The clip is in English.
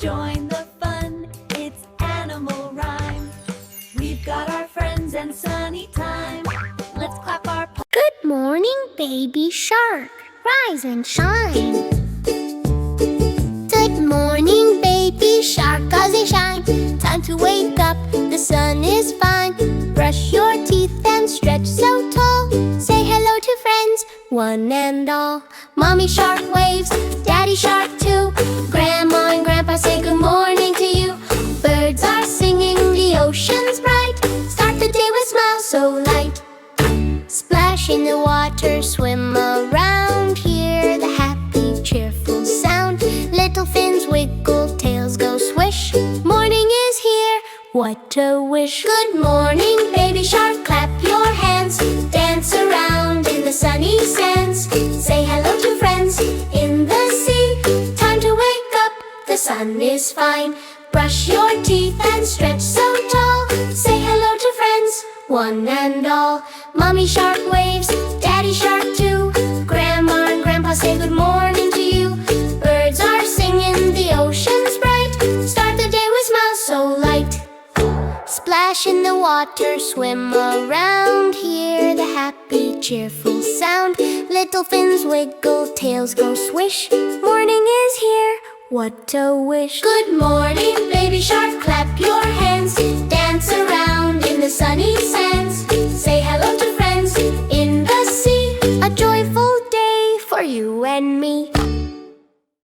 join the fun, it's animal rhyme. We've got our friends and sunny time. Let's clap our paws. Good morning, baby shark. Rise and shine. Good morning, baby shark. Cause they shine. Time to wake up, the sun is fine. Brush your teeth and stretch so tall. Say hello to friends, one and all. Mommy shark waves, daddy shark too. Grandma and grandpa say good morning to you. Birds are singing, the ocean's bright. Start the day with smiles so light. Splash in the water, swim around. Hear the happy, cheerful sound. Little fins wiggle, tails go swish. Morning is here, what a wish. Good morning, baby shark, clap your hands. Dance around in the sunny sands. Say hello to friends in the sea. Time to wake up, the sun is fine. Brush your teeth and stretch so tall. Say hello to friends, one and all. Mommy shark waves, daddy shark too. Grandma and grandpa say good morning to you. Birds are singing, the ocean's bright. Start the day with smiles so light. Splash in the water, swim around. Hear the happy, cheerful sound. Little fins wiggle, tails go swish. Morning is here, what a wish. Good morning, baby shark, clap